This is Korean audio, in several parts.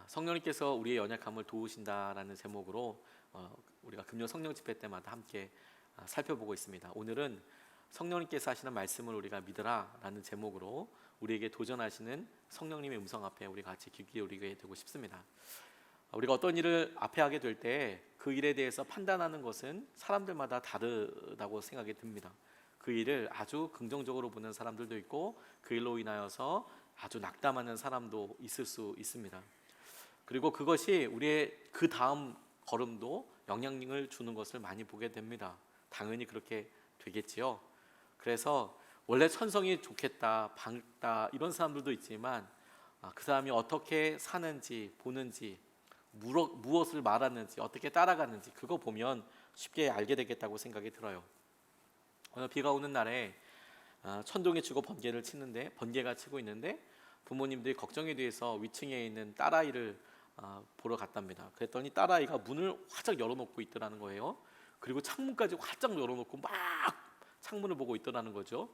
성령님께서 우리의 연약함을 도우신다라는 제목으로 우리가 금요 성령 집회 때마다 함께 살펴보고 있습니다. 오늘은 성령님께서 하시는 말씀을 우리가 믿으라라는 제목으로 우리에게 도전하시는 성령님의 음성 앞에 우리 같이 귀 기울이게 되고 싶습니다. 우리가 어떤 일을 앞에 하게 될 때 그 일에 대해서 판단하는 것은 사람들마다 다르다고 생각이 듭니다. 그 일을 아주 긍정적으로 보는 사람들도 있고 그 일로 인하여서 아주 낙담하는 사람도 있을 수 있습니다. 그리고 그것이 우리의 그 다음 걸음도 영향력을 주는 것을 많이 보게 됩니다. 당연히 그렇게 되겠지요. 그래서 원래 천성이 좋겠다, 밝다 이런 사람들도 있지만 그 사람이 어떻게 사는지 보는지 무엇을 말하는지 어떻게 따라가는지 그거 보면 쉽게 알게 되겠다고 생각이 들어요. 오늘 비가 오는 날에 천둥이 치고 번개가 치고 있는데 부모님들이 걱정에 대해서 위층에 있는 딸아이를 보러 갔답니다. 그랬더니 딸아이가 문을 활짝 열어놓고 있더라는 거예요. 그리고 창문까지 활짝 열어놓고 막 창문을 보고 있더라는 거죠.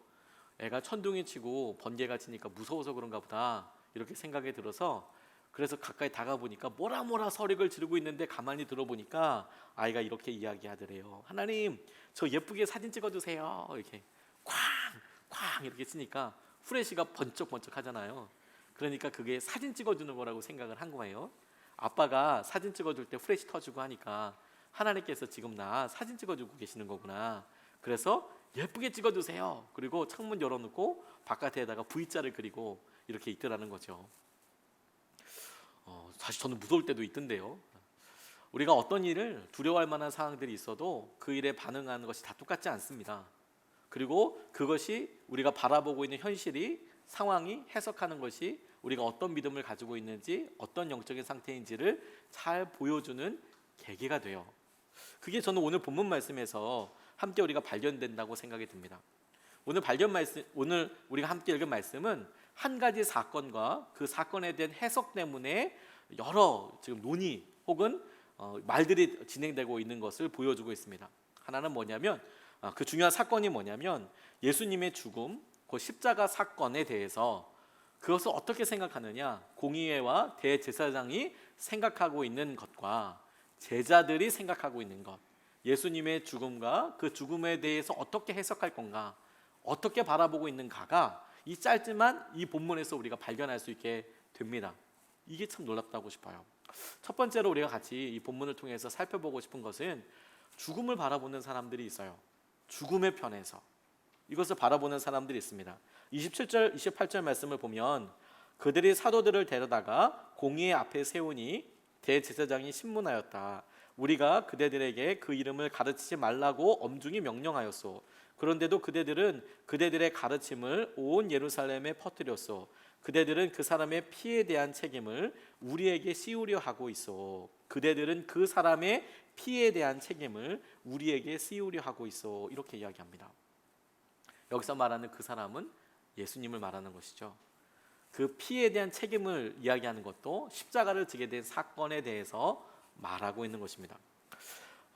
애가 천둥이 치고 번개가 치니까 무서워서 그런가 보다 이렇게 생각이 들어서 그래서 가까이 다가보니까 뭐라 서리를 지르고 있는데 가만히 들어보니까 아이가 이렇게 이야기하더래요. 하나님 저 예쁘게 사진 찍어주세요. 이렇게 쾅 이렇게 치니까 후레쉬가 번쩍번쩍 하잖아요. 그러니까 그게 사진 찍어주는 거라고 생각을 한 거예요. 아빠가 사진 찍어줄 때 후레쉬 터주고 하니까 하나님께서 지금 나 사진 찍어주고 계시는 거구나. 그래서 예쁘게 찍어주세요. 그리고 창문 열어놓고 바깥에다가 V자를 그리고 이렇게 있더라는 거죠. 사실 저는 무서울 때도 있던데요. 우리가 어떤 일을 두려워할 만한 상황들이 있어도 그 일에 반응하는 것이 다 똑같지 않습니다. 그리고 그것이 우리가 바라보고 있는 현실이 상황이 해석하는 것이 우리가 어떤 믿음을 가지고 있는지 어떤 영적인 상태인지를 잘 보여주는 계기가 돼요. 그게 저는 오늘 본문 말씀에서 함께 우리가 발견된다고 생각이 듭니다. 오늘 우리가 함께 읽은 말씀은 한 가지 사건과 그 사건에 대한 해석 때문에 여러 지금 논의 혹은 말들이 진행되고 있는 것을 보여주고 있습니다. 하나는 뭐냐면 그 중요한 사건이 뭐냐면 예수님의 죽음, 그 십자가 사건에 대해서 그것을 어떻게 생각하느냐, 공의회와 대제사장이 생각하고 있는 것과 제자들이 생각하고 있는 것, 예수님의 죽음과 그 죽음에 대해서 어떻게 해석할 건가, 어떻게 바라보고 있는가가 이 짧지만 이 본문에서 우리가 발견할 수 있게 됩니다. 이게 참 놀랍다고 싶어요. 첫 번째로 우리가 같이 이 본문을 통해서 살펴보고 싶은 것은 죽음을 바라보는 사람들이 있어요. 죽음의 편에서 이것을 바라보는 사람들이 있습니다. 27절, 28절 말씀을 보면 그들이 사도들을 데려다가 공의회 앞에 세우니 대제사장이 신문하였다. 우리가 그대들에게 그 이름을 가르치지 말라고 엄중히 명령하였소. 그런데도 그대들은 그대들의 가르침을 온 예루살렘에 퍼뜨렸소. 그대들은 그 사람의 피에 대한 책임을 우리에게 씌우려 하고 있어. 그대들은 그 사람의 피에 대한 책임을 우리에게 씌우려 하고 있어. 이렇게 이야기합니다. 여기서 말하는 그 사람은 예수님을 말하는 것이죠. 그 피에 대한 책임을 이야기하는 것도 십자가를 지게 된 사건에 대해서 말하고 있는 것입니다.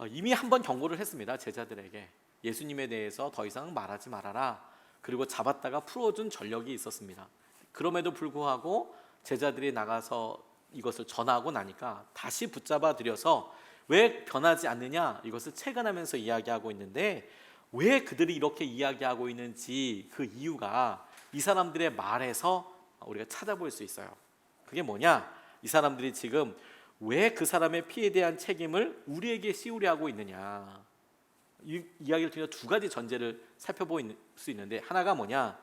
이미 한번 경고를 했습니다. 제자들에게 예수님에 대해서 더 이상 말하지 말아라. 그리고 잡았다가 풀어준 전력이 있었습니다. 그럼에도 불구하고 제자들이 나가서 이것을 전하고 나니까 다시 붙잡아 들여서 왜 변하지 않느냐 이것을 체근하면서 이야기하고 있는데 왜 그들이 이렇게 이야기하고 있는지 그 이유가 이 사람들의 말에서 우리가 찾아볼 수 있어요. 그게 뭐냐? 이 사람들이 지금 왜 그 사람의 피에 대한 책임을 우리에게 씌우려 하고 있느냐, 이 이야기를 통해서 두 가지 전제를 살펴볼 수 있는데 하나가 뭐냐?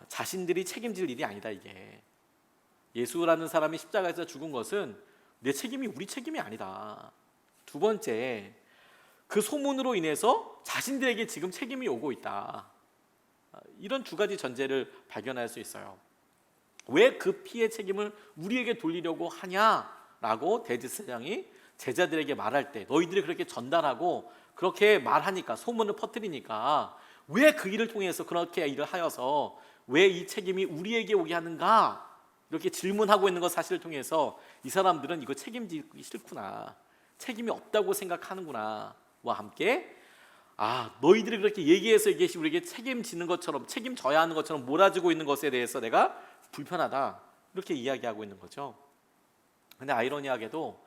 자신들이 책임질 일이 아니다. 이게 예수라는 사람이 십자가에서 죽은 것은 내 책임이 우리 책임이 아니다. 두 번째, 그 소문으로 인해서 자신들에게 지금 책임이 오고 있다. 이런 두 가지 전제를 발견할 수 있어요. 왜 그 피의 책임을 우리에게 돌리려고 하냐라고 대제사장이 제자들에게 말할 때 너희들이 그렇게 전달하고 그렇게 말하니까 소문을 퍼뜨리니까 왜 그 일을 통해서 그렇게 일을 하여서 왜 이 책임이 우리에게 오게 하는가 이렇게 질문하고 있는 것 사실을 통해서 이 사람들은 이거 책임지기 싫구나, 책임이 없다고 생각하는구나 와 함께 너희들이 그렇게 얘기해서 이게 우리에게 책임지는 것처럼 책임져야 하는 것처럼 몰아주고 있는 것에 대해서 내가 불편하다 이렇게 이야기하고 있는 거죠. 근데 아이러니하게도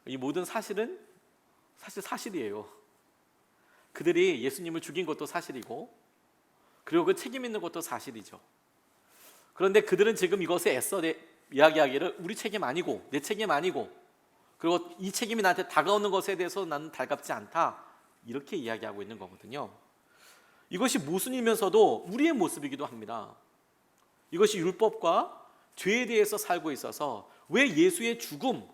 이 모든 사실은 사실이에요. 그들이 예수님을 죽인 것도 사실이고, 그리고 그 책임 있는 것도 사실이죠. 그런데 그들은 지금 이것에 애써 이야기하기를 우리 책임 아니고, 내 책임 아니고, 그리고 이 책임이 나한테 다가오는 것에 대해서 나는 달갑지 않다, 이렇게 이야기하고 있는 거거든요. 이것이 모순이면서도 우리의 모습이기도 합니다. 이것이 율법과 죄에 대해서 살고 있어서 왜 예수의 죽음,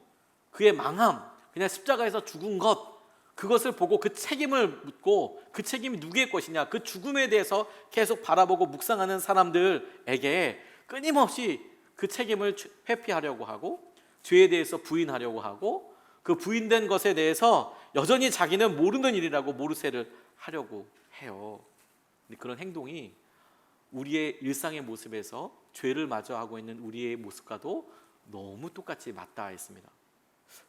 그의 망함, 그냥 십자가에서 죽은 것, 그것을 보고 그 책임을 묻고 그 책임이 누구의 것이냐, 그 죽음에 대해서 계속 바라보고 묵상하는 사람들에게 끊임없이 그 책임을 회피하려고 하고, 죄에 대해서 부인하려고 하고, 그 부인된 것에 대해서 여전히 자기는 모르는 일이라고 모르쇠를 하려고 해요. 그런 행동이 우리의 일상의 모습에서 죄를 마주하고 있는 우리의 모습과도 너무 똑같이 맞닿아 있습니다.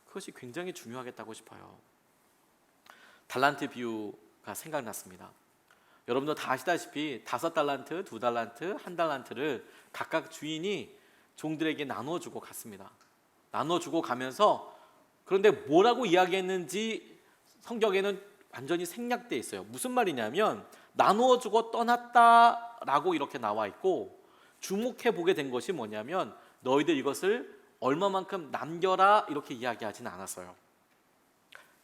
그것이 굉장히 중요하겠다고 싶어요. 달란트 비유가 생각났습니다. 여러분도 다 아시다시피 5달란트, 2달란트, 1달란트를 각각 주인이 종들에게 나눠주고 갔습니다. 나눠주고 가면서, 그런데 뭐라고 이야기했는지 성경에는 완전히 생략되어 있어요. 무슨 말이냐면 나누어주고 떠났다라고 이렇게 나와 있고, 주목해 보게 된 것이 뭐냐면 너희들 이것을 얼마만큼 남겨라 이렇게 이야기하진 않았어요.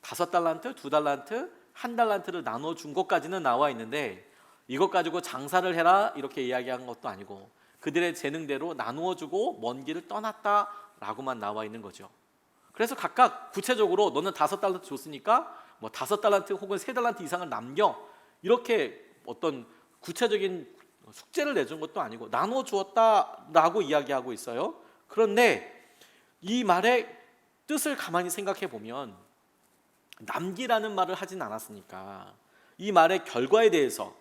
5달란트, 2달란트, 1달란트를 나눠준 것까지는 나와 있는데 이것 가지고 장사를 해라 이렇게 이야기한 것도 아니고, 그들의 재능대로 나누어주고 먼 길을 떠났다라고만 나와 있는 거죠. 그래서 각각 구체적으로 너는 5달란트 줬으니까 뭐 5달란트 혹은 3달란트 이상을 남겨, 이렇게 어떤 구체적인 숙제를 내준 것도 아니고 나눠 주었다라고 이야기하고 있어요. 그런데 이 말의 뜻을 가만히 생각해 보면 남기라는 말을 하진 않았으니까 이 말의 결과에 대해서,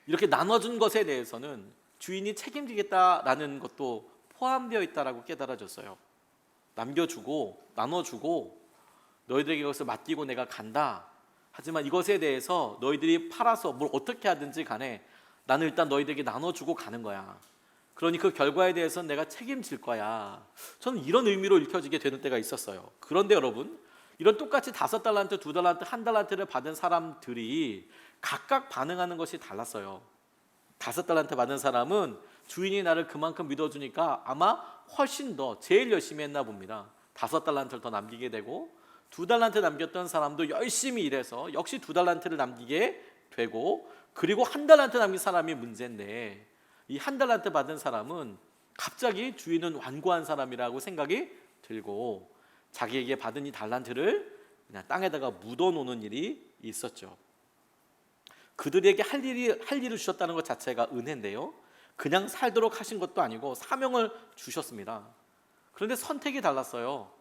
이렇게 나눠준 것에 대해서는 주인이 책임지겠다라는 것도 포함되어 있다라고 깨달아졌어요. 남겨주고 나눠주고 너희들에게 이것을 맡기고 내가 간다. 하지만 이것에 대해서 너희들이 팔아서 뭘 어떻게 하든지 간에 나는 일단 너희들에게 나눠주고 가는 거야. 그러니 그 결과에 대해서는 내가 책임질 거야. 저는 이런 의미로 읽혀지게 되는 때가 있었어요. 그런데 여러분, 이런 똑같이 5달란트, 2달란트, 1달란트를 받은 사람들이 각각 반응하는 것이 달랐어요. 5달란트 받은 사람은 주인이 나를 그만큼 믿어주니까 아마 훨씬 더 제일 열심히 했나 봅니다. 5달란트를 더 남기게 되고, 2달란트 남겼던 사람도 열심히 일해서 역시 2달란트를 남기게 되고, 그리고 1달란트 남긴 사람이 문제인데 이 1달란트 받은 사람은 갑자기 주인은 완고한 사람이라고 생각이 들고 자기에게 받은 이 달란트를 그냥 땅에다가 묻어놓는 일이 있었죠. 그들에게 할 일을 주셨다는 것 자체가 은혜인데요, 그냥 살도록 하신 것도 아니고 사명을 주셨습니다. 그런데 선택이 달랐어요.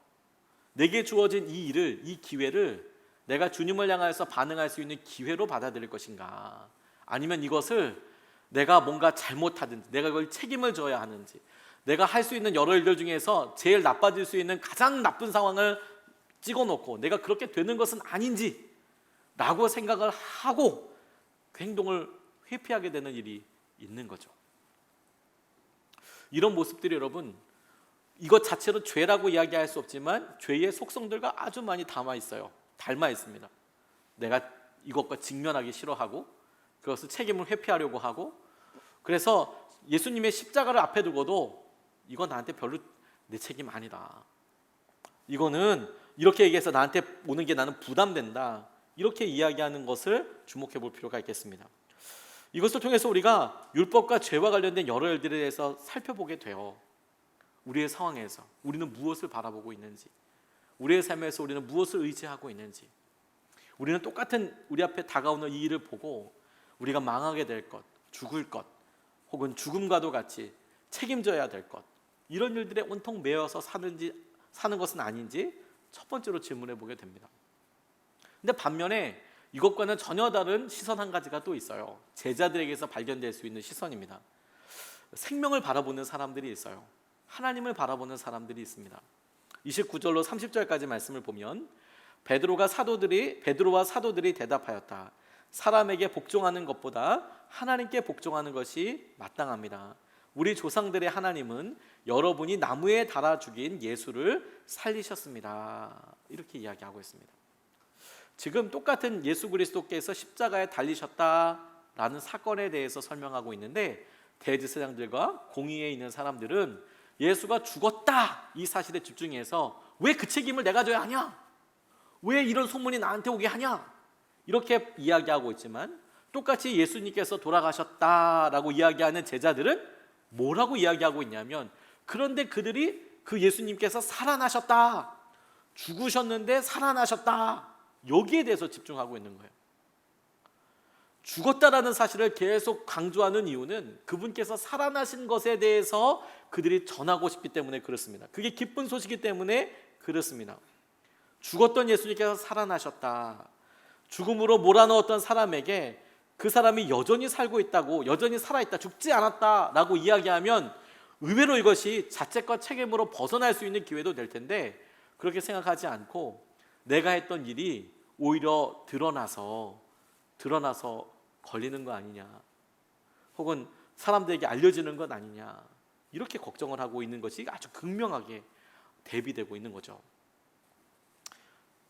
내게 주어진 이 일을, 이 기회를 내가 주님을 향해서 반응할 수 있는 기회로 받아들일 것인가, 아니면 이것을 내가 뭔가 잘못하든지 내가 그걸 책임을 져야 하는지, 내가 할 수 있는 여러 일들 중에서 제일 나빠질 수 있는 가장 나쁜 상황을 찍어놓고 내가 그렇게 되는 것은 아닌지 라고 생각을 하고 그 행동을 회피하게 되는 일이 있는 거죠. 이런 모습들이 여러분, 이것 자체로 죄라고 이야기할 수 없지만 죄의 속성들과 아주 많이 닮아 있습니다. 내가 이것과 직면하기 싫어하고 그것을 책임을 회피하려고 하고, 그래서 예수님의 십자가를 앞에 두고도 이건 나한테 별로 내 책임 아니다, 이거는 이렇게 얘기해서 나한테 오는 게 나는 부담된다, 이렇게 이야기하는 것을 주목해 볼 필요가 있겠습니다. 이것을 통해서 우리가 율법과 죄와 관련된 여러 일들에 대해서 살펴보게 돼요. 우리의 상황에서 우리는 무엇을 바라보고 있는지, 우리의 삶에서 우리는 무엇을 의지하고 있는지, 우리는 똑같은 우리 앞에 다가오는 이 일을 보고 우리가 망하게 될 것, 죽을 것, 혹은 죽음과도 같이 책임져야 될 것, 이런 일들에 온통 매여서 사는 것은 아닌지 첫 번째로 질문해 보게 됩니다. 근데 반면에 이것과는 전혀 다른 시선 한 가지가 또 있어요. 제자들에게서 발견될 수 있는 시선입니다. 생명을 바라보는 사람들이 있어요. 하나님을 바라보는 사람들이 있습니다. 29절로 30절까지 말씀을 보면 베드로와 사도들이 대답하였다. 사람에게 복종하는 것보다 하나님께 복종하는 것이 마땅합니다. 우리 조상들의 하나님은 여러분이 나무에 달아 죽인 예수를 살리셨습니다. 이렇게 이야기하고 있습니다. 지금 똑같은 예수 그리스도께서 십자가에 달리셨다라는 사건에 대해서 설명하고 있는데, 대제사장들과 공의에 있는 사람들은 예수가 죽었다 이 사실에 집중해서 왜 그 책임을 내가 져야 하냐? 왜 이런 소문이 나한테 오게 하냐? 이렇게 이야기하고 있지만, 똑같이 예수님께서 돌아가셨다라고 이야기하는 제자들은 뭐라고 이야기하고 있냐면, 그런데 그들이 그 예수님께서 살아나셨다, 죽으셨는데 살아나셨다, 여기에 대해서 집중하고 있는 거예요. 죽었다라는 사실을 계속 강조하는 이유는 그분께서 살아나신 것에 대해서 그들이 전하고 싶기 때문에 그렇습니다. 그게 기쁜 소식이기 때문에 그렇습니다. 죽었던 예수님께서 살아나셨다, 죽음으로 몰아넣었던 사람에게 그 사람이 여전히 살고 있다고, 여전히 살아있다, 죽지 않았다라고 이야기하면 의외로 이것이 자책과 책임으로 벗어날 수 있는 기회도 될 텐데, 그렇게 생각하지 않고 내가 했던 일이 오히려 드러나서 걸리는 거 아니냐, 혹은 사람들에게 알려지는 것 아니냐, 이렇게 걱정을 하고 있는 것이 아주 극명하게 대비되고 있는 거죠.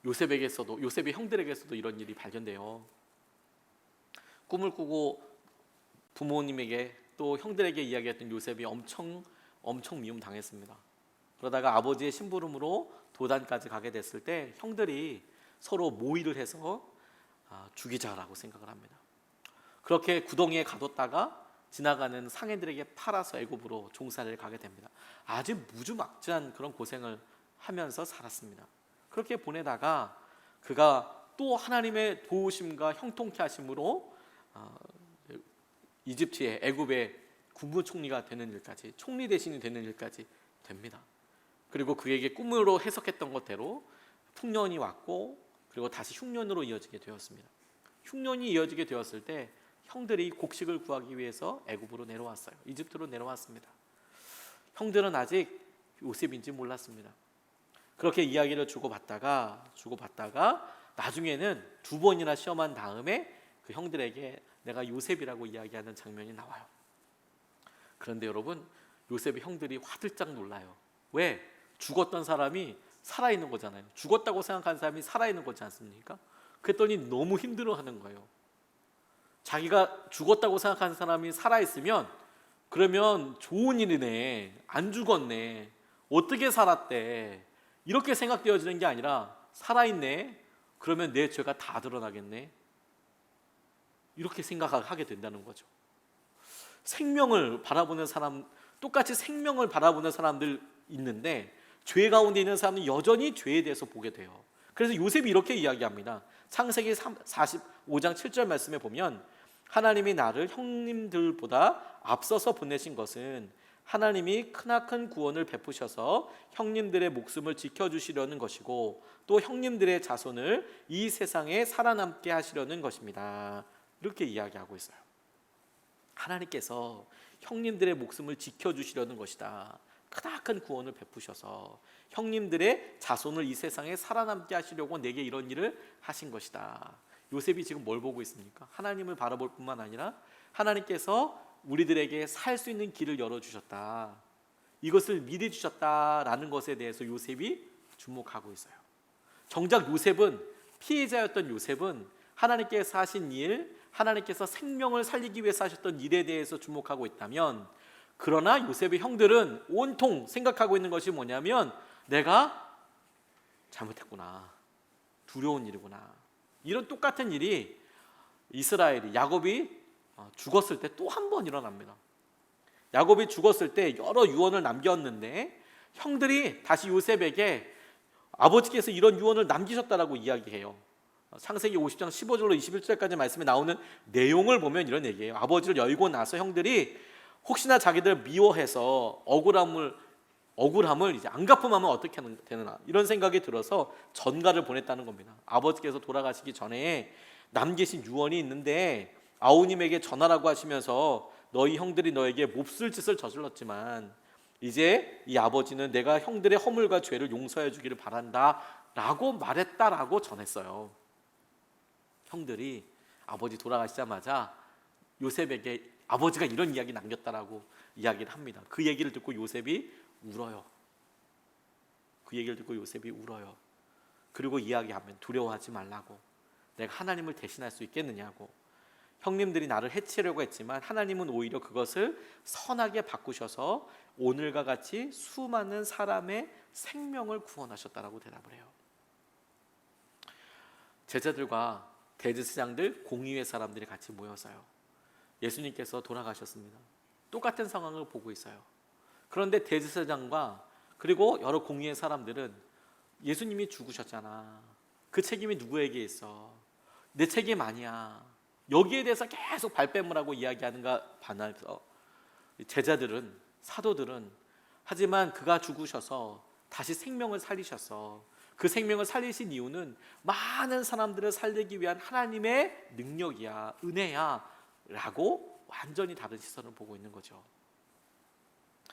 요셉의 형들에게서도 이런 일이 발견돼요. 꿈을 꾸고 부모님에게 또 형들에게 이야기했던 요셉이 엄청 미움 당했습니다. 그러다가 아버지의 심부름으로 도단까지 가게 됐을 때 형들이 서로 모의를 해서 죽이자라고 생각을 합니다. 그렇게 구덩이에 가뒀다가 지나가는 상인들에게 팔아서 애굽으로 종살이를 가게 됩니다. 아주 무주막지한 그런 고생을 하면서 살았습니다. 그렇게 보내다가 그가 또 하나님의 도우심과 형통케 하심으로 이집트의 애굽의 국무총리가 되는 일까지, 총리 대신이 되는 일까지 됩니다. 그리고 그에게 꿈으로 해석했던 것대로 풍년이 왔고, 그리고 다시 흉년으로 이어지게 되었습니다. 흉년이 이어지게 되었을 때 형들이 곡식을 구하기 위해서 애굽으로 내려왔어요. 이집트로 내려왔습니다. 형들은 아직 요셉인지 몰랐습니다. 그렇게 이야기를 주고받다가 나중에는 2번이나 시험한 다음에 그 형들에게 내가 요셉이라고 이야기하는 장면이 나와요. 그런데 여러분, 요셉의 형들이 화들짝 놀라요. 왜? 죽었던 사람이 살아있는 거잖아요. 죽었다고 생각하는 사람이 살아있는 거지 않습니까? 그랬더니 너무 힘들어하는 거예요. 자기가 죽었다고 생각하는 사람이 살아있으면 그러면 좋은 일이네, 안 죽었네, 어떻게 살았대, 이렇게 생각되어지는 게 아니라 살아있네, 그러면 내 죄가 다 드러나겠네, 이렇게 생각하게 된다는 거죠. 생명을 바라보는 사람, 똑같이 생명을 바라보는 사람들 있는데 죄 가운데 있는 사람은 여전히 죄에 대해서 보게 돼요. 그래서 요셉이 이렇게 이야기합니다. 창세기 45장 7절 말씀에 보면, 하나님이 나를 형님들보다 앞서서 보내신 것은 하나님이 크나큰 구원을 베푸셔서 형님들의 목숨을 지켜주시려는 것이고, 또 형님들의 자손을 이 세상에 살아남게 하시려는 것입니다. 이렇게 이야기하고 있어요. 하나님께서 형님들의 목숨을 지켜주시려는 것이다. 크나큰 구원을 베푸셔서 형님들의 자손을 이 세상에 살아남게 하시려고 내게 이런 일을 하신 것이다. 요셉이 지금 뭘 보고 있습니까? 하나님을 바라볼 뿐만 아니라 하나님께서 우리들에게 살 수 있는 길을 열어주셨다, 이것을 미리 주셨다라는 것에 대해서 요셉이 주목하고 있어요. 정작 피해자였던 요셉은 하나님께서 하신 일, 하나님께서 생명을 살리기 위해서 하셨던 일에 대해서 주목하고 있다면, 그러나 요셉의 형들은 온통 생각하고 있는 것이 뭐냐면, 내가 잘못했구나, 두려운 일이구나. 이런 똑같은 일이 야곱이 죽었을 때 또 한 번 일어납니다. 야곱이 죽었을 때 여러 유언을 남겼는데 형들이 다시 요셉에게 아버지께서 이런 유언을 남기셨다라고 이야기해요. 창세기 50장 15절로 21절까지 말씀에 나오는 내용을 보면 이런 얘기예요. 아버지를 열고 나서 형들이 혹시나 자기들 미워해서 억울함을 이제 안 갚으면 어떻게 되느냐, 이런 생각이 들어서 전가를 보냈다는 겁니다. 아버지께서 돌아가시기 전에 남기신 유언이 있는데 아우님에게 전하라고 하시면서 너희 형들이 너에게 몹쓸 짓을 저질렀지만 이제 이 아버지는 내가 형들의 허물과 죄를 용서해 주기를 바란다 라고 말했다라고 전했어요. 형들이 아버지 돌아가시자마자 요셉에게 아버지가 이런 이야기 남겼다라고 이야기를 합니다. 그 얘기를 듣고 요셉이 울어요. 그 얘기를 듣고 요셉이 울어요. 그리고 이야기하면 두려워하지 말라고. 내가 하나님을 대신할 수 있겠느냐고. 형님들이 나를 해치려고 했지만 하나님은 오히려 그것을 선하게 바꾸셔서 오늘과 같이 수많은 사람의 생명을 구원하셨다라고 대답을 해요. 제자들과 대제사장들, 공의회 사람들이 같이 모여서요, 예수님께서 돌아가셨습니다. 똑같은 상황을 보고 있어요. 그런데 대제사장과 그리고 여러 공의회 사람들은 예수님이 죽으셨잖아, 그 책임이 누구에게 있어, 내 책임 아니야, 여기에 대해서 계속 발뺌을 하고 이야기하는가 반해서 제자들은, 사도들은, 하지만 그가 죽으셔서 다시 생명을 살리셨어, 그 생명을 살리신 이유는 많은 사람들을 살리기 위한 하나님의 능력이야, 은혜야 라고 완전히 다른 시선을 보고 있는 거죠.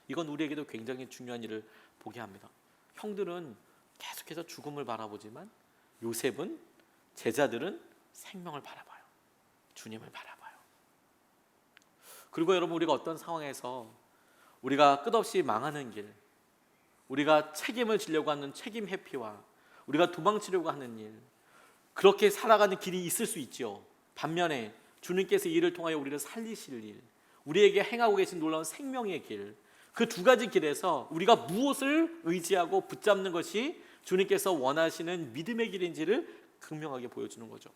이건 우리에게도 굉장히 중요한 일을 보게 합니다. 형들은 계속해서 죽음을 바라보지만 요셉은, 제자들은 생명을 바라봐요. 주님을 바라봐요. 그리고 여러분, 우리가 어떤 상황에서 우리가 끝없이 망하는 길, 우리가 책임을 지려고 하는 책임 회피와 우리가 도망치려고 하는 일, 그렇게 살아가는 길이 있을 수 있죠. 반면에 주님께서 이를 통하여 우리를 살리실 일, 우리에게 행하고 계신 놀라운 생명의 길, 그 두 가지 길에서 우리가 무엇을 의지하고 붙잡는 것이 주님께서 원하시는 믿음의 길인지를 극명하게 보여주는 거죠.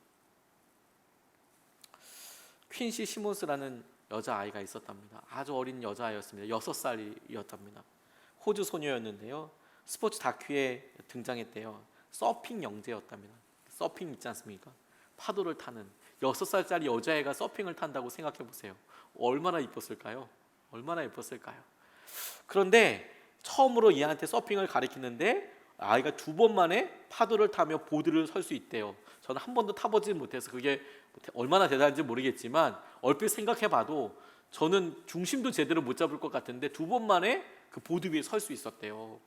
퀸시 시몬스라는 여자아이가 있었답니다. 아주 어린 여자아이였습니다. 6살이었답니다. 호주 소녀였는데요, 스포츠 다큐에 등장했대요. 서핑 영재였답니다. 서핑 있지 않습니까? 파도를 타는 6살짜리 여자애가 서핑을 탄다고 생각해 보세요. 얼마나 이뻤을까요? 얼마나 이뻤을까요? 그런데 처음으로 얘한테 서핑을 가르치는데 아이가 2번 만에 파도를 타며 보드를 설 수 있대요. 저는 한 번도 타보지 못해서 그게 얼마나 대단한지 모르겠지만 얼핏 생각해 봐도 저는 중심도 제대로 못 잡을 것 같은데 2번 만에 그 보드 위에 설 수 있었대요.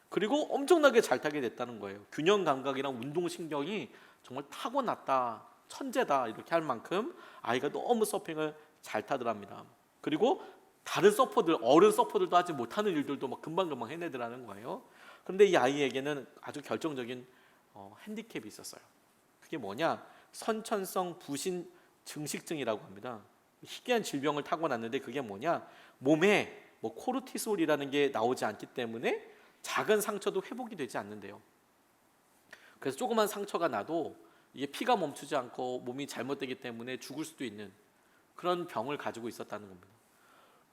그리고 엄청나게 잘 타게 됐다는 거예요. 균형 감각이랑 운동신경이 정말 타고났다, 천재다 이렇게 할 만큼 아이가 너무 서핑을 잘 타더랍니다. 그리고 다른 서퍼들, 어른 서퍼들도 하지 못하는 일들도 막 금방금방 해내더라는 거예요. 그런데 이 아이에게는 아주 결정적인 핸디캡이 있었어요. 그게 뭐냐? 선천성 부신 증식증이라고 합니다. 희귀한 질병을 타고났는데 그게 뭐냐? 몸에 코르티솔이라는 게 나오지 않기 때문에 작은 상처도 회복이 되지 않는데요. 그래서 조그만 상처가 나도 이게 피가 멈추지 않고 몸이 잘못되기 때문에 죽을 수도 있는 그런 병을 가지고 있었다는 겁니다.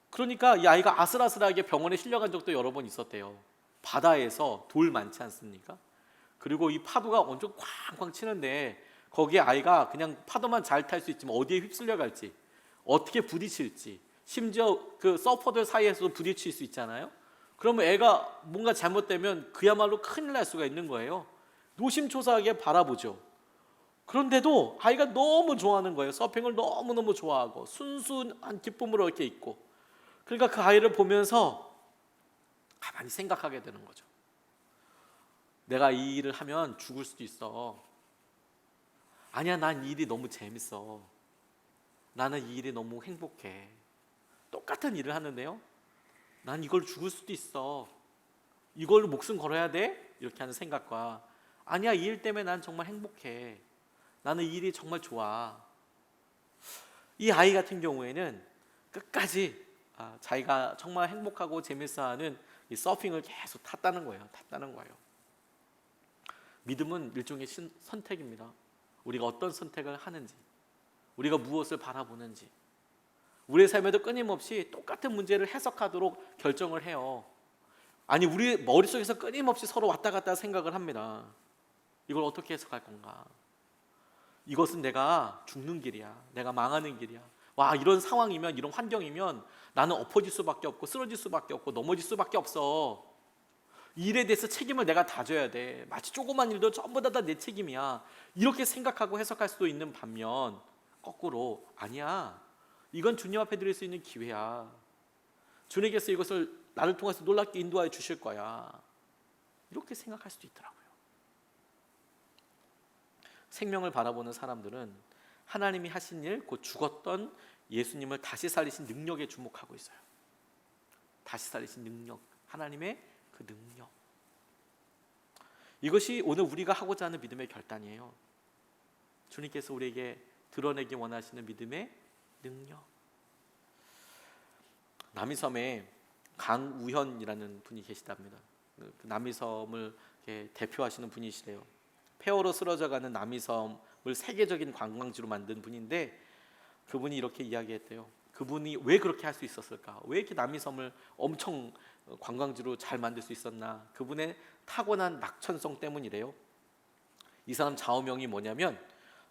그러니까 이 아이가 아슬아슬하게 병원에 실려간 적도 여러 번 있었대요. 바다에서 돌 많지 않습니까? 그리고 이 파도가 엄청 쾅쾅 치는데 거기에 아이가 그냥 파도만 잘 탈 수 있지만 어디에 휩쓸려 갈지, 어떻게 부딪힐지, 심지어 그 서퍼들 사이에서도 부딪힐 수 있잖아요. 그러면 애가 뭔가 잘못되면 그야말로 큰일 날 수가 있는 거예요. 노심초사하게 바라보죠. 그런데도 아이가 너무 좋아하는 거예요. 서핑을 너무너무 좋아하고 순수한 기쁨으로 이렇게 있고, 그러니까 그 아이를 보면서 가만히 생각하게 되는 거죠. 내가 이 일을 하면 죽을 수도 있어. 아니야, 난 이 일이 너무 재밌어. 나는 이 일이 너무 행복해. 똑같은 일을 하는데요, 난 이걸 죽을 수도 있어. 이걸로 목숨 걸어야 돼? 이렇게 하는 생각과, 아니야, 이 일 때문에 난 정말 행복해. 나는 이 일이 정말 좋아. 이 아이 같은 경우에는 끝까지 자기가 정말 행복하고 재밌어하는 이 서핑을 계속 탔다는 거예요. 믿음은 일종의 선택입니다. 우리가 어떤 선택을 하는지, 우리가 무엇을 바라보는지, 우리의 삶에도 끊임없이 똑같은 문제를 해석하도록 결정을 해요. 아니, 우리 머릿속에서 끊임없이 서로 왔다 갔다 생각을 합니다. 이걸 어떻게 해석할 건가? 이것은 내가 죽는 길이야, 내가 망하는 길이야. 와, 이런 상황이면, 이런 환경이면 나는 엎어질 수밖에 없고 쓰러질 수밖에 없고 넘어질 수밖에 없어. 이 일에 대해서 책임을 내가 다 져야 돼. 마치 조그만 일도 전부 다 내 책임이야. 이렇게 생각하고 해석할 수도 있는 반면, 거꾸로 아니야, 이건 주님 앞에 드릴 수 있는 기회야. 주님께서 이것을 나를 통해서 놀랍게 인도하여 주실 거야. 이렇게 생각할 수도 있더라고요. 생명을 바라보는 사람들은 하나님이 하신 일, 곧 죽었던 예수님을 다시 살리신 능력에 주목하고 있어요. 다시 살리신 능력, 하나님의 그 능력. 이것이 오늘 우리가 하고자 하는 믿음의 결단이에요. 주님께서 우리에게 드러내기 원하시는 믿음의 능력. 남이섬에 강우현이라는 분이 계시답니다. 그 남이섬을 대표하시는 분이시래요. 폐허로 쓰러져가는 남이섬을 세계적인 관광지로 만든 분인데, 그분이 이렇게 이야기했대요. 그분이 왜 그렇게 할 수 있었을까? 왜 이렇게 남이섬을 엄청 관광지로 잘 만들 수 있었나? 그분의 타고난 낙천성 때문이래요. 이 사람 좌우명이 뭐냐면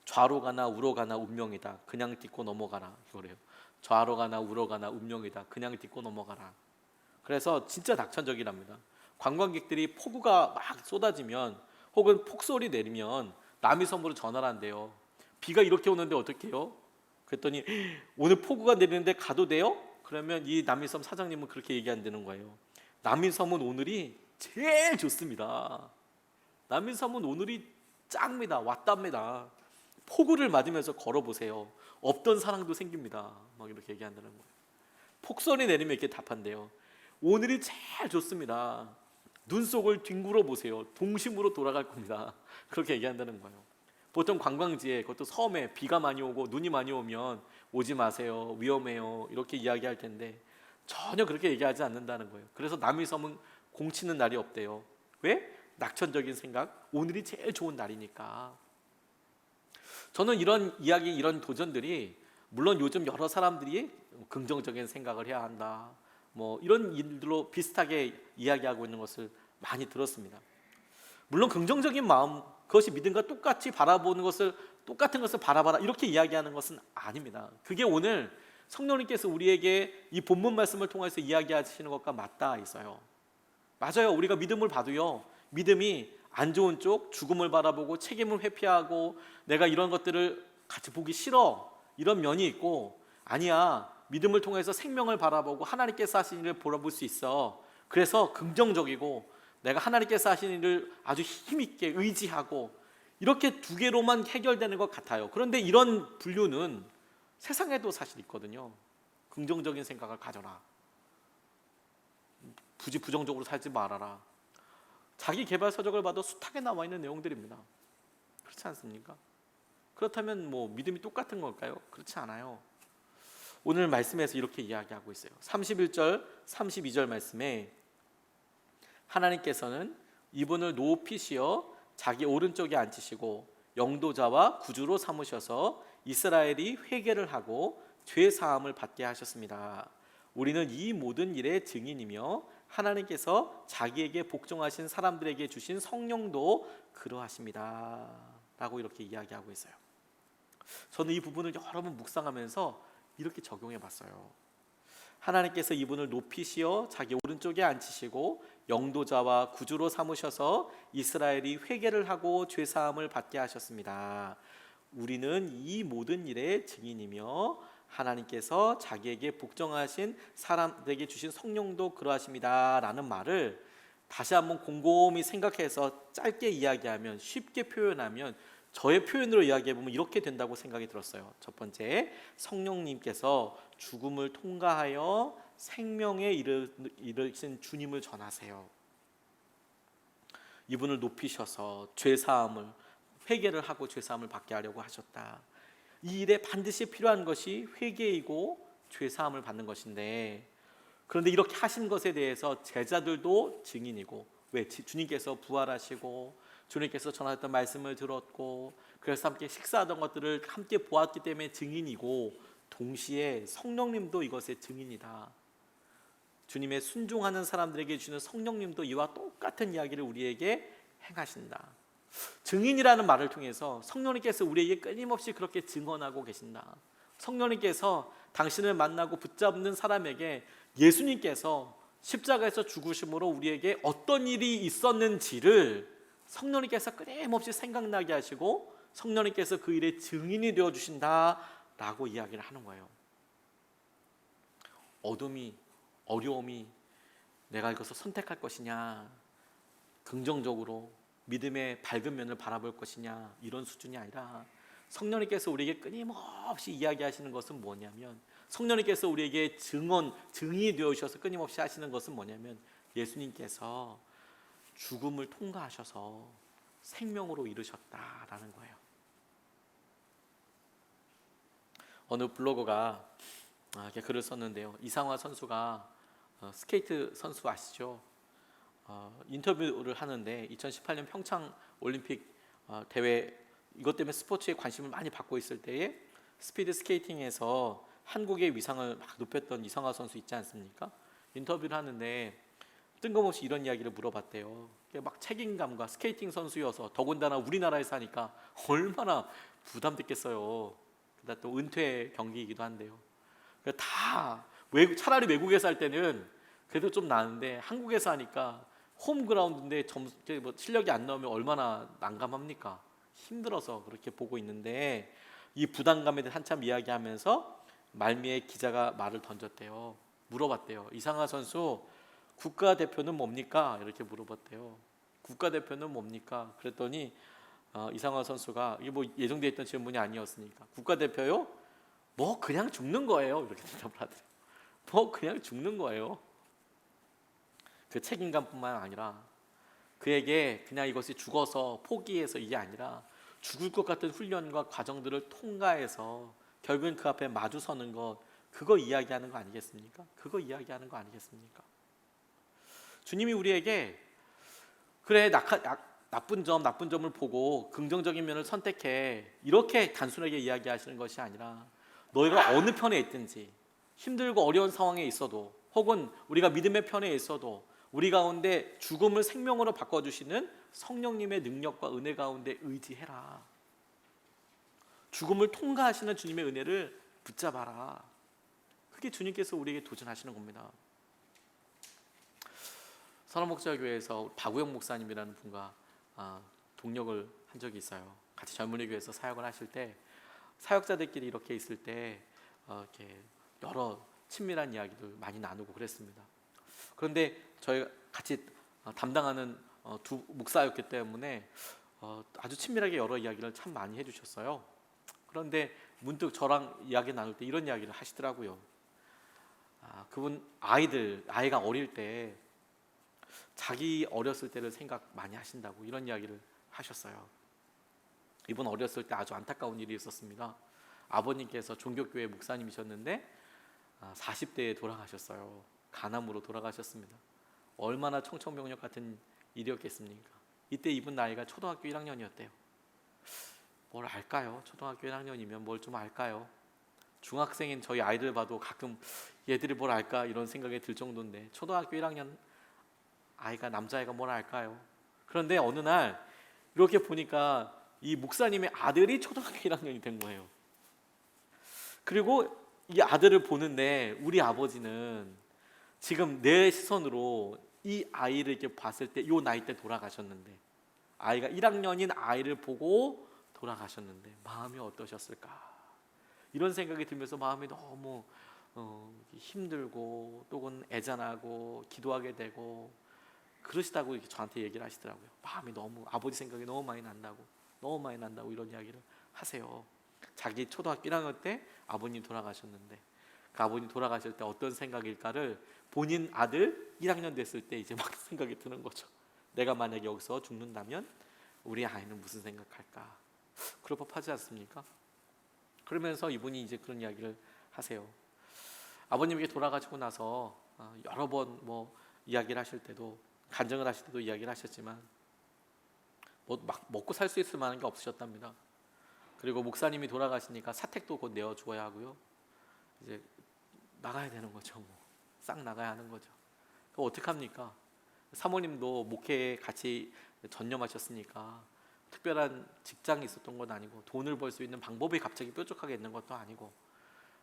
좌로 가나 우로 가나 운명이다. 그냥 딛고 넘어가라. 이거래요. 좌로 가나 우로 가나 운명이다. 그냥 딛고 넘어가라. 그래서 진짜 낙천적이랍니다. 관광객들이 폭우가 막 쏟아지면 혹은 폭설이 내리면 남이섬으로 전화를 한대요. 비가 이렇게 오는데 어떻게 해요? 그랬더니 오늘 폭우가 내리는데 가도 돼요? 그러면 이 남이섬 사장님은 그렇게 얘기한다는 거예요. 남이섬은 오늘이 제일 좋습니다. 남이섬은 오늘이 짱입니다. 왔답니다. 폭우를 맞으면서 걸어보세요. 없던 사랑도 생깁니다. 막 이렇게 얘기한다는 거예요. 폭설이 내리면 이렇게 답한대요. 오늘이 제일 좋습니다. 눈 속을 뒹굴어 보세요. 동심으로 돌아갈 겁니다. 그렇게 얘기한다는 거예요. 보통 관광지에, 그것도 섬에 비가 많이 오고 눈이 많이 오면 오지 마세요. 위험해요. 이렇게 이야기할 텐데 전혀 그렇게 얘기하지 않는다는 거예요. 그래서 남이섬은 공치는 날이 없대요. 왜? 낙천적인 생각, 오늘이 제일 좋은 날이니까. 저는 이런 이야기, 이런 도전들이, 물론 요즘 여러 사람들이 긍정적인 생각을 해야 한다, 뭐 이런 일들로 비슷하게 이야기하고 있는 것을 많이 들었습니다. 물론 긍정적인 마음, 그것이 믿음과 똑같이 바라보는 것을, 똑같은 것을 바라봐라 이렇게 이야기하는 것은 아닙니다. 그게 오늘 성령님께서 우리에게 이 본문 말씀을 통해서 이야기하시는 것과 맞닿아 있어요. 맞아요. 우리가 믿음을 봐도요, 믿음이 안 좋은 쪽, 죽음을 바라보고 책임을 회피하고 내가 이런 것들을 같이 보기 싫어, 이런 면이 있고, 아니야, 믿음을 통해서 생명을 바라보고 하나님께서 하신 일을 바라볼 수 있어. 그래서 긍정적이고 내가 하나님께서 하신 일을 아주 힘있게 의지하고, 이렇게 두 개로만 해결되는 것 같아요. 그런데 이런 분류는 세상에도 사실 있거든요. 긍정적인 생각을 가져라, 굳이 부정적으로 살지 말아라. 자기 개발 서적을 봐도 숱하게 나와 있는 내용들입니다. 그렇지 않습니까? 그렇다면 뭐 믿음이 똑같은 걸까요? 그렇지 않아요. 오늘 말씀에서 이렇게 이야기하고 있어요. 31절, 32절 말씀에 하나님께서는 이분을 높이 시어 자기 오른쪽에 앉히시고 영도자와 구주로 삼으셔서 이스라엘이 회개를 하고 죄 사함을 받게 하셨습니다. 우리는 이 모든 일의 증인이며 하나님께서 자기에게 복종하신 사람들에게 주신 성령도 그러하십니다. 라고 이렇게 이야기하고 있어요. 저는 이 부분을 여러 번 묵상하면서 이렇게 적용해 봤어요. 하나님께서 이분을 높이시어 자기 오른쪽에 앉히시고 영도자와 구주로 삼으셔서 이스라엘이 회개를 하고 죄 사함을 받게 하셨습니다. 우리는 이 모든 일의 증인이며 하나님께서 자기에게 복종하신 사람들에게 주신 성령도 그러하십니다. 라는 말을 다시 한번 곰곰이 생각해서 짧게 이야기하면, 쉽게 표현하면, 저의 표현으로 이야기해보면 이렇게 된다고 생각이 들었어요. 첫 번째, 성령님께서 죽음을 통과하여 생명에 이르신 주님을 전하세요. 이분을 높이셔서 죄사함을, 회개를 하고 죄사함을 받게 하려고 하셨다. 이 일에 반드시 필요한 것이 회개이고 죄사함을 받는 것인데, 그런데 이렇게 하신 것에 대해서 제자들도 증인이고, 왜? 주님께서 부활하시고 주님께서 전하셨던 말씀을 들었고, 그래서 함께 식사하던 것들을 함께 보았기 때문에 증인이고, 동시에 성령님도 이것의 증인이다. 주님의 순종하는 사람들에게 주는 성령님도 이와 똑같은 이야기를 우리에게 행하신다. 증인이라는 말을 통해서 성령님께서 우리에게 끊임없이 그렇게 증언하고 계신다. 성령님께서 당신을 만나고 붙잡는 사람에게 예수님께서 십자가에서 죽으심으로 우리에게 어떤 일이 있었는지를 성령님께서 끊임없이 생각나게 하시고, 성령님께서 그 일의 증인이 되어주신다라고 이야기를 하는 거예요. 어둠이, 어려움이 내가 이것을 선택할 것이냐, 긍정적으로 믿음의 밝은 면을 바라볼 것이냐, 이런 수준이 아니라 성령님께서 우리에게 끊임없이 이야기하시는 것은 뭐냐면, 성령님께서 우리에게 증인이 되어주셔서 끊임없이 하시는 것은 뭐냐면, 예수님께서 죽음을 통과하셔서 생명으로 이르셨다라는 거예요. 어느 블로거가 이렇게 글을 썼는데요. 이상화 선수가 스케이트 선수 아시죠? 인터뷰를 하는데 2018년 평창 올림픽 대회, 이것 때문에 스포츠에 관심을 많이 받고 있을 때에 스피드 스케이팅에서 한국의 위상을 막 높였던 이상화 선수 있지 않습니까? 인터뷰를 하는데 뜬금없이 이런 이야기를 물어봤대요. 막 책임감과, 스케이팅 선수여서 더군다나 우리나라에서 하니까 얼마나 부담됐겠어요. 그다음 또 은퇴 경기이기도 한데요. 차라리 외국에서 할 때는 그래도 좀 나은데 한국에서 하니까 홈그라운드인데 실력이 안 나오면 얼마나 난감합니까? 힘들어서 그렇게 보고 있는데, 이 부담감에 대해 한참 이야기하면서 말미에 기자가 말을 던졌대요. 물어봤대요. 이상화 선수, 국가대표는 뭡니까? 이렇게 물어봤대요. 국가대표는 뭡니까? 그랬더니 이상화 선수가, 이게 뭐 예정되어 있던 질문이 아니었으니까, 국가대표요? 뭐 그냥 죽는 거예요. 이렇게 대답을 하더래요. 뭐 그냥 죽는 거예요. 그 책임감뿐만 아니라 그에게 그냥 이것이 죽어서 포기해서 이게 아니라 죽을 것 같은 훈련과 과정들을 통과해서 결국엔 그 앞에 마주서는 것, 그거 이야기하는 거 아니겠습니까? 그거 이야기하는 거 아니겠습니까? 주님이 우리에게 그래, 나쁜 점을 보고 긍정적인 면을 선택해, 이렇게 단순하게 이야기하시는 것이 아니라, 너희가 어느 편에 있든지, 힘들고 어려운 상황에 있어도, 혹은 우리가 믿음의 편에 있어도 우리 가운데 죽음을 생명으로 바꿔주시는 성령님의 능력과 은혜 가운데 의지해라. 죽음을 통과하시는 주님의 은혜를 붙잡아라. 그게 주님께서 우리에게 도전하시는 겁니다. 선원목자교회에서 박우영 목사님이라는 분과 동력을 한 적이 있어요. 같이 젊은이 교회에서 사역을 하실 때, 사역자들끼리 이렇게 있을 때 이렇게 여러 친밀한 이야기들 많이 나누고 그랬습니다. 그런데 저희가 같이 담당하는 두 목사였기 때문에 아주 친밀하게 여러 이야기를 참 많이 해주셨어요. 그런데 문득 저랑 이야기 나눌 때 이런 이야기를 하시더라고요. 그분 아이가 어릴 때 자기 어렸을 때를 생각 많이 하신다고 이런 이야기를 하셨어요. 이분 어렸을 때 아주 안타까운 일이 있었습니다. 아버님께서 종교교회 목사님이셨는데 40대에 돌아가셨어요. 간암으로 돌아가셨습니다. 얼마나 청천벽력 같은 일이었겠습니까? 이때 이분 나이가 초등학교 1학년이었대요. 뭘 알까요? 초등학교 1학년이면 뭘 좀 알까요? 중학생인 저희 아이들 봐도 가끔 얘들이 뭘 알까 이런 생각이 들 정도인데, 초등학교 1학년 아이가, 남자아이가 뭘 알까요? 그런데 어느 날 이렇게 보니까 이 목사님의 아들이 초등학교 1학년이 된 거예요. 그리고 이 아들을 보는데 우리 아버지는 지금 내 시선으로 이 아이를 이렇게 봤을 때 이 나이 때 돌아가셨는데, 아이가 1학년인 아이를 보고 돌아가셨는데 마음이 어떠셨을까? 이런 생각이 들면서 마음이 너무 힘들고 또는 애잔하고 기도하게 되고 그러시다고 이렇게 저한테 얘기를 하시더라고요. 마음이 너무, 아버지 생각이 너무 많이 난다고 이런 이야기를 하세요. 자기 초등학교 1학년 때 아버님 돌아가셨는데, 그 아버님 돌아가실 때 어떤 생각일까를 본인 아들 1학년 됐을 때 이제 막 생각이 드는 거죠. 내가 만약에 여기서 죽는다면 우리 아이는 무슨 생각할까? 그럴 법하지 않습니까? 그러면서 이분이 이제 그런 이야기를 하세요. 아버님에게 돌아가시고 나서 여러 번 이야기를 하실 때도, 간증을 하실 때도 이야기를 하셨지만 막 먹고 살 수 있을 만한 게 없으셨답니다. 그리고 목사님이 돌아가시니까 사택도 곧 내어 주어야 하고요. 이제 나가야 되는 거죠. 싹 나가야 하는 거죠. 그럼 어떡합니까? 사모님도 목회에 같이 전념하셨으니까 특별한 직장이 있었던 건 아니고, 돈을 벌 수 있는 방법이 갑자기 뾰족하게 있는 것도 아니고,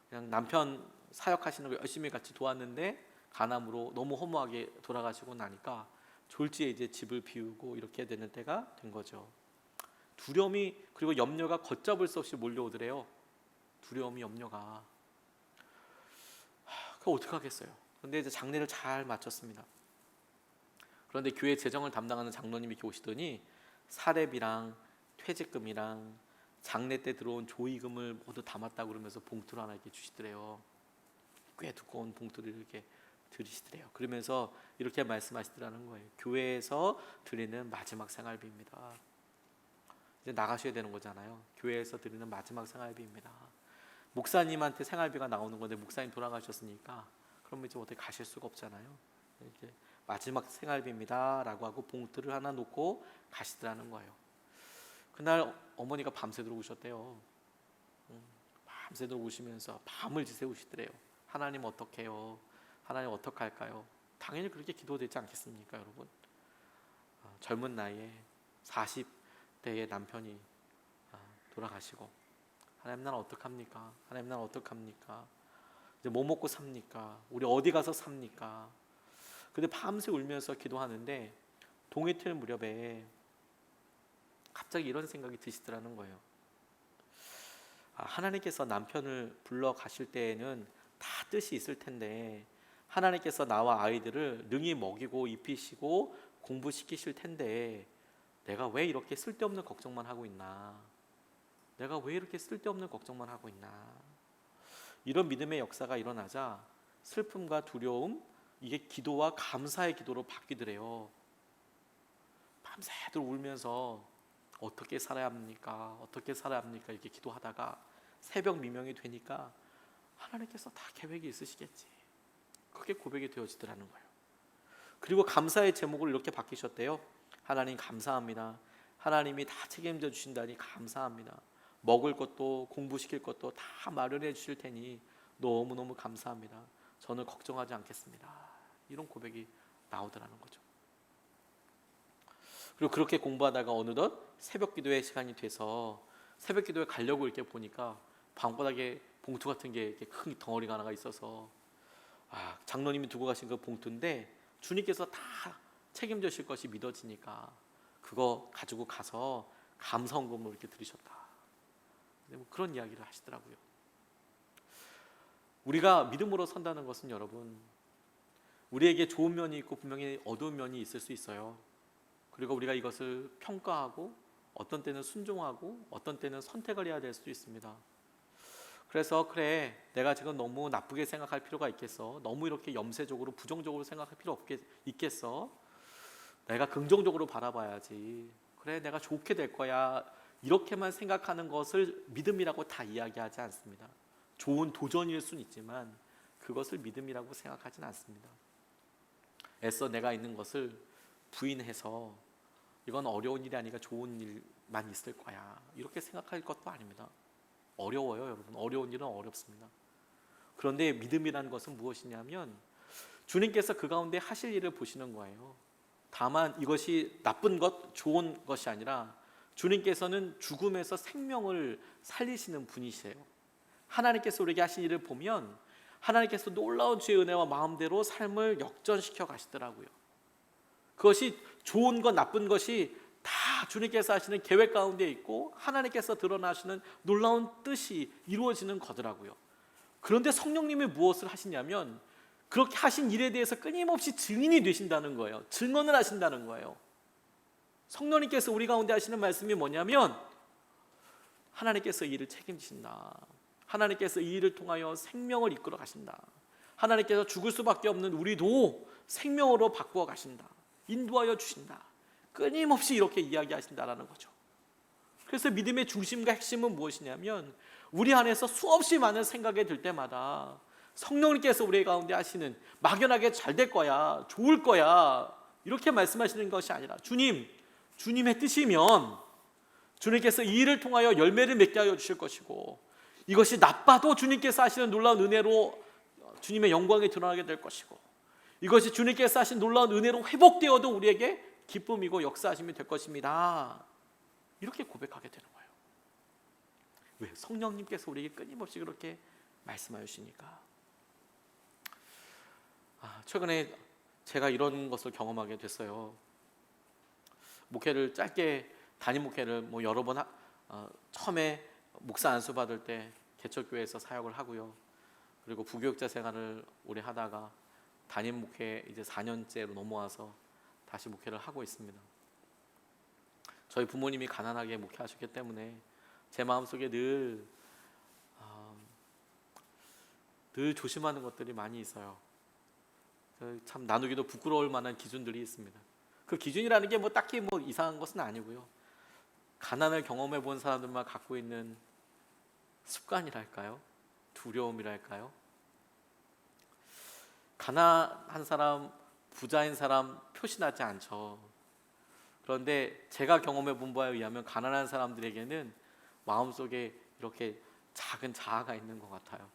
그냥 남편 사역하시는 거 열심히 같이 도왔는데 간암으로 너무 허무하게 돌아가시고 나니까 졸지에 이제 집을 비우고 이렇게 되는 때가 된 거죠. 두려움이, 그리고 염려가 걷잡을 수 없이 몰려오더래요. 두려움이, 염려가. 그거 어떡하겠어요. 그런데 이제 장례를 잘 마쳤습니다. 그런데 교회 재정을 담당하는 장로님이 이렇게 오시더니 사례비랑 퇴직금이랑 장례 때 들어온 조의금을 모두 담았다고 그러면서 봉투를 하나 이렇게 주시더래요. 꽤 두꺼운 봉투를 이렇게 드리시더래요. 그러면서 이렇게 말씀하시더라는 거예요. 교회에서 드리는 마지막 생활비입니다. 이제 나가셔야 되는 거잖아요. 교회에서 드리는 마지막 생활비입니다. 목사님한테 생활비가 나오는 건데 목사님 돌아가셨으니까 그러면 이제 어떻게 가실 수가 없잖아요. 이렇게 마지막 생활비입니다 라고 하고 봉투를 하나 놓고 가시더라는 거예요. 그날 어머니가 밤새도록 우셨대요. 밤새도록 우시면서 밤을 지새우시더래요. 하나님 어떻게 해요? 하나님 어떡할까요? 당연히 그렇게 기도되지 않겠습니까, 여러분? 젊은 나이에 40대의 남편이 돌아가시고 하나님 난 어떡합니까? 하나님 난 어떡합니까? 이제 뭐 먹고 삽니까? 우리 어디 가서 삽니까? 근데 밤새 울면서 기도하는데 동이 틀 무렵에 갑자기 이런 생각이 드시더라는 거예요. 하나님께서 남편을 불러 가실 때에는 다 뜻이 있을 텐데 하나님께서 나와 아이들을 능히 먹이고 입히시고 공부시키실 텐데 내가 왜 이렇게 쓸데없는 걱정만 하고 있나? 내가 왜 이렇게 쓸데없는 걱정만 하고 있나? 이런 믿음의 역사가 일어나자 슬픔과 두려움, 이게 기도와 감사의 기도로 바뀌더래요. 밤새도록 울면서 어떻게 살아야 합니까? 어떻게 살아야 합니까? 이렇게 기도하다가 새벽 미명이 되니까 하나님께서 다 계획이 있으시겠지. 그게 고백이 되어지더라는 거예요. 그리고 감사의 제목을 이렇게 바뀌셨대요. 하나님 감사합니다. 하나님이 다 책임져 주신다니 감사합니다. 먹을 것도 공부시킬 것도 다 마련해 주실 테니 너무너무 감사합니다. 저는 걱정하지 않겠습니다. 이런 고백이 나오더라는 거죠. 그리고 그렇게 공부하다가 어느덧 새벽 기도의 시간이 돼서 새벽 기도에 가려고 이렇게 보니까 방바닥에 봉투 같은 게 이렇게 큰 덩어리가 하나가 있어서 장로님이 두고 가신 그 봉투인데 주님께서 다 책임져 주실 것이 믿어지니까 그거 가지고 가서 감사헌금으로 이렇게 드리셨다. 뭐 그런 이야기를 하시더라고요. 우리가 믿음으로 선다는 것은 여러분, 우리에게 좋은 면이 있고 분명히 어두운 면이 있을 수 있어요. 그리고 우리가 이것을 평가하고 어떤 때는 순종하고 어떤 때는 선택을 해야 될 수도 있습니다. 그래서 그래, 내가 지금 너무 나쁘게 생각할 필요가 있겠어? 너무 이렇게 염세적으로 부정적으로 생각할 필요 있겠어? 내가 긍정적으로 바라봐야지. 그래, 내가 좋게 될 거야. 이렇게만 생각하는 것을 믿음이라고 다 이야기하지 않습니다. 좋은 도전일 수는 있지만 그것을 믿음이라고 생각하지는 않습니다. 애써 내가 있는 것을 부인해서 이건 어려운 일이 아니라 좋은 일만 있을 거야. 이렇게 생각할 것도 아닙니다. 어려워요, 여러분. 어려운 일은 어렵습니다. 그런데 믿음이라는 것은 무엇이냐면 주님께서 그 가운데 하실 일을 보시는 거예요. 다만 이것이 나쁜 것, 좋은 것이 아니라 주님께서는 죽음에서 생명을 살리시는 분이세요. 하나님께서 우리에게 하신 일을 보면 하나님께서 놀라운 주의 은혜와 마음대로 삶을 역전시켜 가시더라고요. 그것이 좋은 것, 나쁜 것이 다 주님께서 하시는 계획 가운데 있고 하나님께서 드러나시는 놀라운 뜻이 이루어지는 거더라고요. 그런데 성령님이 무엇을 하시냐면 그렇게 하신 일에 대해서 끊임없이 증인이 되신다는 거예요. 증언을 하신다는 거예요. 성령님께서 우리 가운데 하시는 말씀이 뭐냐면 하나님께서 이 일을 책임지신다. 하나님께서 이 일을 통하여 생명을 이끌어 가신다. 하나님께서 죽을 수밖에 없는 우리도 생명으로 바꾸어 가신다. 인도하여 주신다. 끊임없이 이렇게 이야기하신다라는 거죠. 그래서 믿음의 중심과 핵심은 무엇이냐면 우리 안에서 수없이 많은 생각이 들 때마다 성령님께서 우리 가운데 하시는 막연하게 잘 될 거야, 좋을 거야 이렇게 말씀하시는 것이 아니라 주님의 뜻이면 주님께서 이 일을 통하여 열매를 맺게 하여 주실 것이고 이것이 나빠도 주님께서 하시는 놀라운 은혜로 주님의 영광이 드러나게 될 것이고 이것이 주님께서 하신 놀라운 은혜로 회복되어도 우리에게 기쁨이고 역사하심이 될 것입니다. 이렇게 고백하게 되는 거예요. 왜? 성령님께서 우리에게 끊임없이 그렇게 말씀하여 주시니까. 최근에 제가 이런 것을 경험하게 됐어요. 목회를 짧게 담임 목회를 여러 번 처음에 목사 안수 받을 때 개척교회에서 사역을 하고요. 그리고 부교육자 생활을 오래 하다가 담임 목회 이제 4년째로 넘어와서 다시 목회를 하고 있습니다. 저희 부모님이 가난하게 목회하셨기 때문에 제 마음속에 늘 조심하는 것들이 많이 있어요. 참 나누기도 부끄러울 만한 기준들이 있습니다. 그 기준이라는 게 뭐 딱히 뭐 이상한 것은 아니고요. 가난을 경험해 본 사람들만 갖고 있는 습관이랄까요? 두려움이랄까요? 가난한 사람, 부자인 사람 표시나지 않죠. 그런데 제가 경험해 본 바에 의하면 가난한 사람들에게는 마음속에 이렇게 작은 자아가 있는 것 같아요.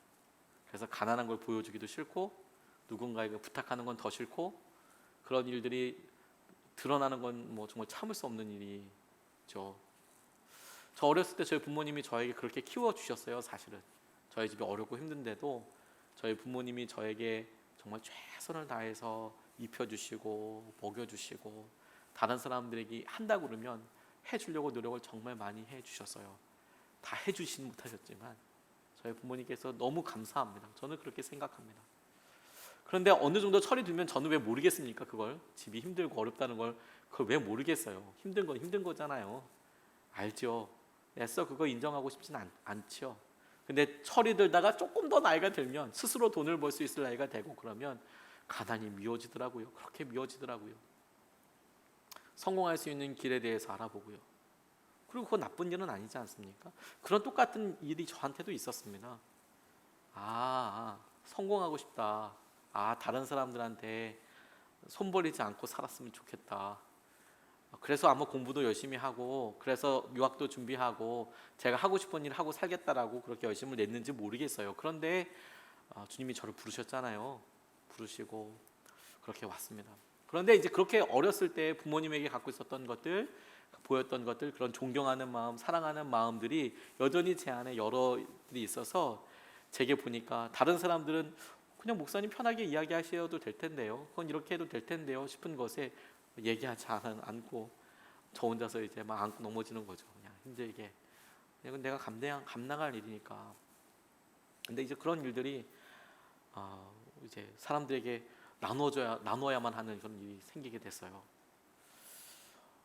그래서 가난한 걸 보여주기도 싫고 누군가에게 부탁하는 건 더 싫고 그런 일들이 드러나는 건 뭐 정말 참을 수 없는 일이죠. 저 어렸을 때 저희 부모님이 저에게 그렇게 키워주셨어요. 사실은 저희 집이 어렵고 힘든데도 저희 부모님이 저에게 정말 최선을 다해서 입혀주시고 먹여주시고 다른 사람들에게 한다고 그러면 해주려고 노력을 정말 많이 해주셨어요. 다 해주시는 못하셨지만 저희 부모님께서 너무 감사합니다. 저는 그렇게 생각합니다. 그런데 어느 정도 철이 들면 저는 왜 모르겠습니까? 그걸 집이 힘들고 어렵다는 걸 그걸 왜 모르겠어요? 힘든 건 힘든 거잖아요. 알죠. 애써 그거 인정하고 싶진 않죠. 근데 철이 들다가 조금 더 나이가 들면 스스로 돈을 벌 수 있을 나이가 되고 그러면 가난이 미워지더라고요. 그렇게 미워지더라고요. 성공할 수 있는 길에 대해서 알아보고요. 그리고 그거 나쁜 일은 아니지 않습니까? 그런 똑같은 일이 저한테도 있었습니다. 성공하고 싶다. 다른 사람들한테 손 벌리지 않고 살았으면 좋겠다. 그래서 아마 공부도 열심히 하고 그래서 유학도 준비하고 제가 하고 싶은 일 하고 살겠다라고 그렇게 열심을 냈는지 모르겠어요. 그런데 주님이 저를 부르셨잖아요. 부르시고 그렇게 왔습니다. 그런데 이제 그렇게 어렸을 때 부모님에게 갖고 있었던 것들, 보였던 것들, 그런 존경하는 마음, 사랑하는 마음들이 여전히 제 안에 여러들이 있어서 제게 보니까 다른 사람들은 그냥 목사님 편하게 이야기하셔도 될 텐데요. 그건 이렇게 해도 될 텐데요. 싶은 것에 얘기하지 않고 저 혼자서 이제 막 안고 넘어지는 거죠. 그냥 힘들게. 이건 내가 감당할 일이니까. 근데 이제 그런 일들이 이제 사람들에게 나눠야만 하는 그런 일이 생기게 됐어요.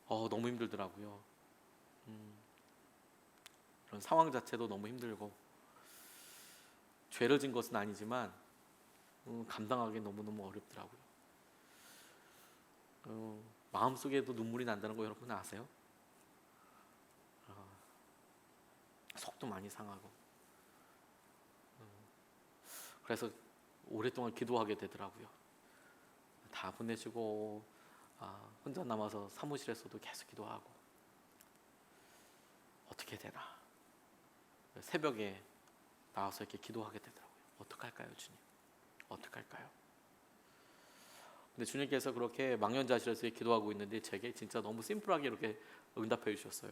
너무 힘들더라고요. 그런 상황 자체도 너무 힘들고 죄를 진 것은 아니지만 감당하기 너무너무 어렵더라고요. 마음속에도 눈물이 난다는 거 여러분 아세요? 속도 많이 상하고 그래서 오랫동안 기도하게 되더라고요. 다 보내시고 혼자 남아서 사무실에서도 계속 기도하고 어떻게 되나 새벽에 나와서 이렇게 기도하게 되더라고요. 어떡할까요, 주님? 어떡할까요? 근데 주님께서 그렇게 망연자실해서 기도하고 있는데 제게 진짜 너무 심플하게 이렇게 응답해 주셨어요.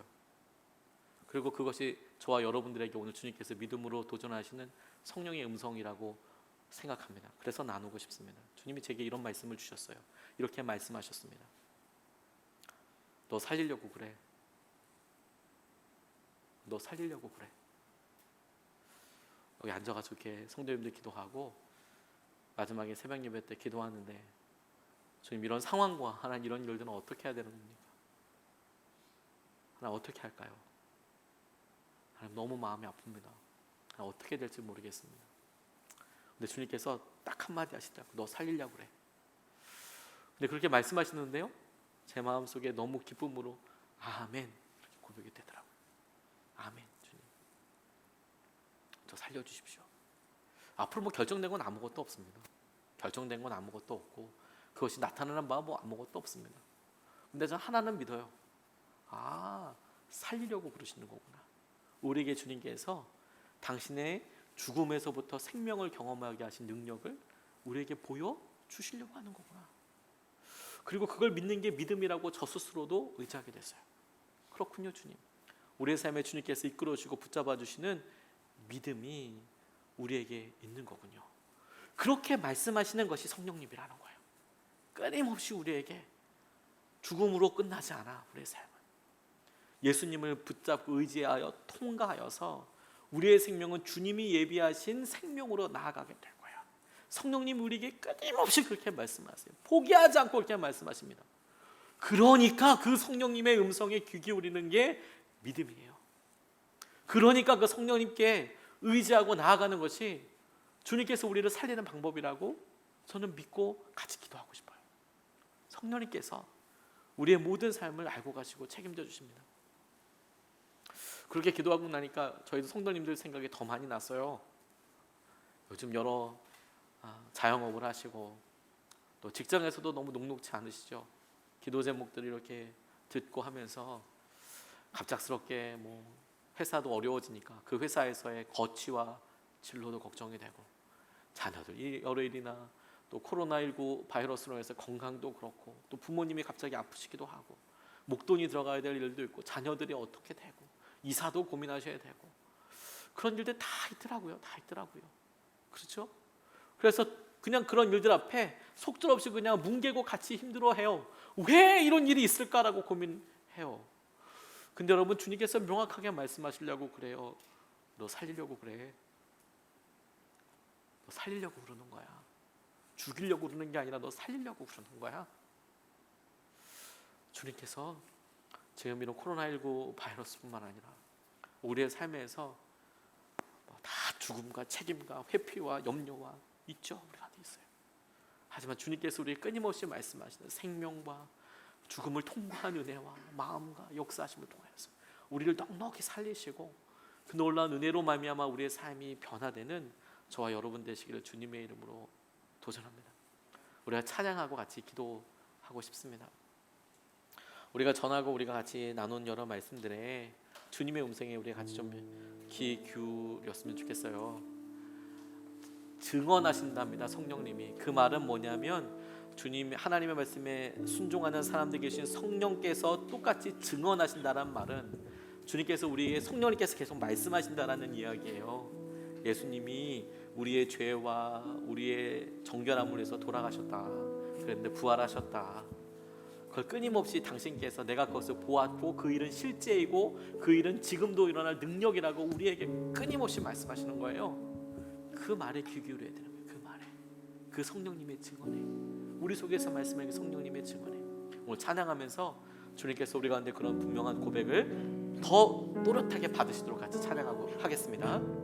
그리고 그것이 저와 여러분들에게 오늘 주님께서 믿음으로 도전하시는 성령의 음성이라고 생각합니다. 그래서 나누고 싶습니다. 주님이 제게 이런 말씀을 주셨어요. 이렇게 말씀하셨습니다. 너 살리려고 그래. 너 살리려고 그래. 여기 앉아가지고 이렇게 성도님들 기도하고 마지막에 새벽 예배 때 기도하는데 주님 이런 상황과 하나님 이런 일들은 어떻게 해야 되는 겁니까? 하나님 어떻게 할까요? 하나님 너무 마음이 아픕니다. 하나님 어떻게 될지 모르겠습니다. 근데 주님께서 딱 한마디 하시더라고요. 너 살리려고 그래. 근데 그렇게 말씀하시는데요 제 마음속에 너무 기쁨으로 아멘 고백이 되더라고요. 아멘 주님 저 살려주십시오. 앞으로 뭐 결정된 건 아무것도 없습니다. 결정된 건 아무것도 없고 그것이 나타나는 바는 뭐 아무것도 없습니다. 근데 저 하나는 믿어요. 살리려고 그러시는 거구나. 우리에게 주님께서 당신의 죽음에서부터 생명을 경험하게 하신 능력을 우리에게 보여주시려고 하는 거구나. 그리고 그걸 믿는 게 믿음이라고 저 스스로도 의지하게 됐어요. 그렇군요, 주님. 우리의 삶에 주님께서 이끌어주시고 붙잡아 주시는 믿음이 우리에게 있는 거군요. 그렇게 말씀하시는 것이 성령님이라는 거예요. 끊임없이 우리에게 죽음으로 끝나지 않아. 우리의 삶은 예수님을 붙잡고 의지하여 통과하여서 우리의 생명은 주님이 예비하신 생명으로 나아가게 될 거예요. 성령님 우리에게 끊임없이 그렇게 말씀하세요. 포기하지 않고 그렇게 말씀하십니다. 그러니까 그 성령님의 음성에 귀 기울이는 게 믿음이에요. 그러니까 그 성령님께 의지하고 나아가는 것이 주님께서 우리를 살리는 방법이라고 저는 믿고 같이 기도하고 싶어요. 성령님께서 우리의 모든 삶을 알고 가시고 책임져 주십니다. 그렇게 기도하고 나니까 저희도 성도님들 생각이 더 많이 났어요. 요즘 여러 자영업을 하시고 또 직장에서도 너무 녹록지 않으시죠? 기도 제목들을 이렇게 듣고 하면서 갑작스럽게 뭐 회사도 어려워지니까 그 회사에서의 거취와 진로도 걱정이 되고, 자녀들 여러 일이나 또 코로나19 바이러스로 해서 건강도 그렇고, 또 부모님이 갑자기 아프시기도 하고, 목돈이 들어가야 될 일도 있고, 자녀들이 어떻게 되고, 이사도 고민하셔야 되고, 그런 일들 다 있더라고요. 그렇죠? 그래서 그냥 그런 일들 앞에 속절없이 그냥 뭉개고 같이 힘들어해요. 왜 이런 일이 있을까라고 고민해요. 근데 여러분, 주님께서 명확하게 말씀하시려고 그래요. 너 살리려고 그래. 너 살리려고 그러는 거야. 죽이려고 그러는 게 아니라 너 살리려고 그러는 거야. 주님께서 지금 이런 코로나19 바이러스뿐만 아니라 우리의 삶에서 다 죽음과 책임과 회피와 염려와 있죠. 우리가 돼 있어요. 하지만 주님께서 우리에게 끊임없이 말씀하시는 생명과 죽음을 통과한 은혜와 마음과 역사하심을 통해서 우리를 넉넉히 살리시고, 그 놀라운 은혜로 말미암아 우리의 삶이 변화되는 저와 여러분 되시기를 주님의 이름으로 도전합니다. 우리가 찬양하고 같이 기도하고 싶습니다. 우리가 전하고 우리가 같이 나눈 여러 말씀들에 주님의 음성에 우리가 같이 좀 귀 기울였으면 좋겠어요. 증언하신답니다, 성령님이. 그 말은 뭐냐면, 주님 하나님의 말씀에 순종하는 사람들 계신 성령께서 똑같이 증언하신다는 말은 주님께서 우리의 성령님께서 계속 말씀하신다라는 이야기예요. 예수님이 우리의 죄와 우리의 정결함을 위해서 돌아가셨다. 그런데 부활하셨다. 그걸 끊임없이 당신께서 내가 그것을 보았고 그 일은 실제이고 그 일은 지금도 일어날 능력이라고 우리에게 끊임없이 말씀하시는 거예요. 그 말에 귀 기울여야 되는 거예요. 그 말에, 그 성령님의 증언에, 우리 속에서 말씀하는 성령님의 증언에 오늘 찬양하면서 주님께서 우리 가운데 그런 분명한 고백을 더 또렷하게 받으시도록 같이 찬양하고 하겠습니다.